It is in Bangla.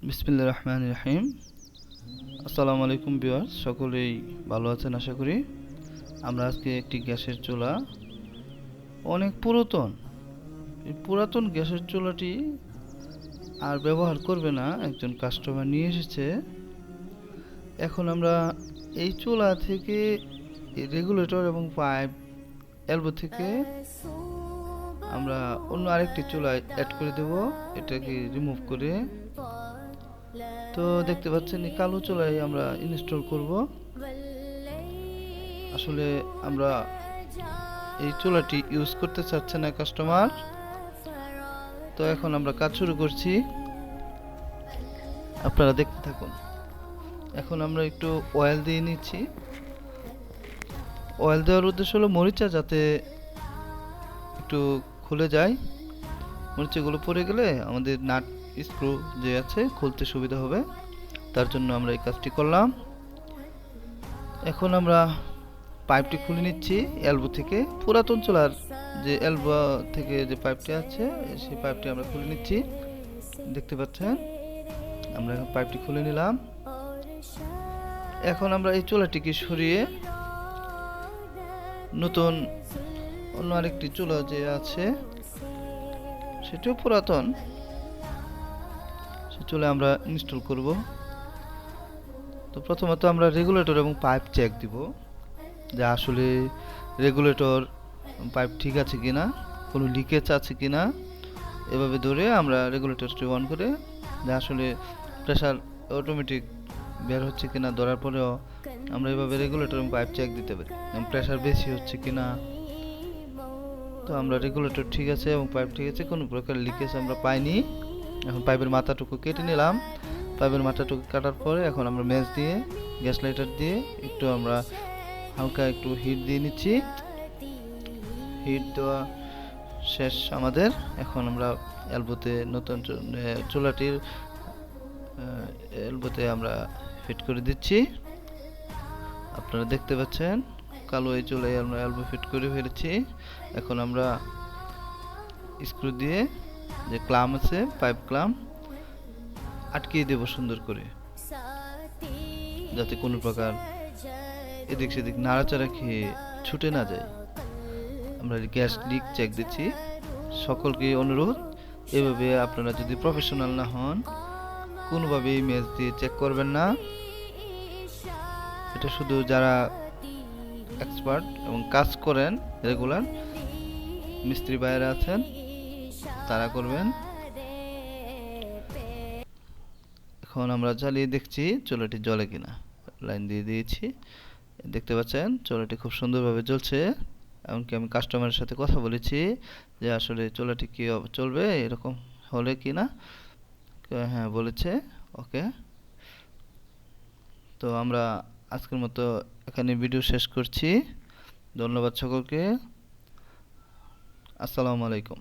বিসমিল্লাহির রহমানির রহিম। আসসালামু আলাইকুম ভিউয়ার্স, সকলেই ভালো আছেন আশা করি। আমরা আজকে একটি গ্যাসের চুলা, অনেক পুরাতন, এই পুরাতন গ্যাসের চুলাটি আর ব্যবহার করবে না একজন কাস্টমার নিয়ে এসেছে। এখন আমরা এই চুলা থেকে রেগুলেটর এবং পাইপ এলবো থেকে আমরা অন্য আরেকটি চুলায় অ্যাড করে দেব, এটাকে রিমুভ করে। তো দেখতে পাচ্ছেন এই কালো চুলায় আমরা ইনস্টল করব। আসলে আমরা এই চুলাটি ইউজ করতে চাচ্ছে না কাস্টমার, তো এখন আমরা কাজ শুরু করছি, আপনারা দেখতে থাকুন। এখন আমরা একটু অয়েল দিয়ে নিচ্ছি। অয়েল দেওয়ার উদ্দেশ্য হলো মরিচা যাতে একটু খুলে যায়, মরিচাগুলো পড়ে গেলে আমাদের নাট স্ক্রু যে আছে খুলতে সুবিধা হবে, তার জন্য আমরা এই কাজটি করলাম। এখন আমরা পাইপটি খুলে নিচ্ছি এলবো থেকে। পুরাতন চুলার যে এলবো থেকে যে পাইপটি আছে সেই পাইপটি আমরা খুলে নিচ্ছি, দেখতে পাচ্ছেন। আমরা এখন পাইপটি খুলে নিলাম। এখন আমরা এই চুলাটিকে সরিয়ে নতুন অন্য আরেকটি চুলা যে আছে সেটিও পুরাতন, সে চুলা আমরা ইনস্টল করব। তো প্রথমত আমরা রেগুলেটর এবং পাইপ চেক দিব যে আসলে রেগুলেটর পাইপ ঠিক আছে কিনা, কোনো লিকেজ আছে কিনা। এভাবে ধরে আমরা রেগুলেটরটি অন করে যে আসলে প্রেসার অটোমেটিক বের হচ্ছে কিনা ধরার পরেও আমরা এভাবে রেগুলেটর এবং পাইপ চেক দিতে পারি প্রেসার বেশি হচ্ছে কিনা। তো আমরা রেগুলেটর ঠিক আছে এবং পাইপ ঠিক আছে, কোনো প্রকার লিকেজ আমরা পাইনি। এখন পাইপের মাথাটুকু কেটে নিলাম। পাইপের মাথাটুকু কাটার পরে এখন আমরা ম্যাচ দিয়ে গ্যাস লাইটার দিয়ে একটু আমরা হালকা একটু হিট দিয়ে নিচ্ছি। হিট দেওয়া শেষ আমাদের। এখন আমরা এলবোতে নতুন চুলাটির এলবোতে আমরা ফিট করে দিচ্ছি। আপনারা দেখতে পাচ্ছেন কালো এই চুলায় আমরা এলবো ফিট করে ফেলেছি। এখন আমরা স্ক্রু দিয়ে যে ক্লাম আছে পাইপ ক্লাম আটকিয়ে দেব সুন্দর করে, যাতে কোনো প্রকার এদিক সেদিক নাড়াচাড়া খেয়ে ছুটে না যায়। আমরা গ্যাস লিক চেক দিচ্ছি। সকলকে অনুরোধ, এভাবে আপনারা যদি প্রফেশনাল না হন কোনোভাবেই ম্যাচ দিয়ে চেক করবেন না। এটা শুধু যারা এক্সপার্ট এবং কাজ করেন রেগুলার মিস্ত্রি ভাইয়েরা আছেন তারা করবেন। এখন আমরা জ্বালিয়ে দেখছি চুলাটি জ্বলে কিনা। লাইন দিয়ে দিয়েছি, দেখতে পাচ্ছেন চুলাটি খুব সুন্দরভাবে জ্বলছে। এমনকি আমি কাস্টমারের সাথে কথা বলেছি যে আসলে চুলাটি কি চলবে এরকম হলে কিনা। হ্যাঁ বলেছে, ওকে। তো আমরা আজকের মতো এখানে ভিডিও শেষ করছি। ধন্যবাদ সকলকে। আসসালামু আলাইকুম।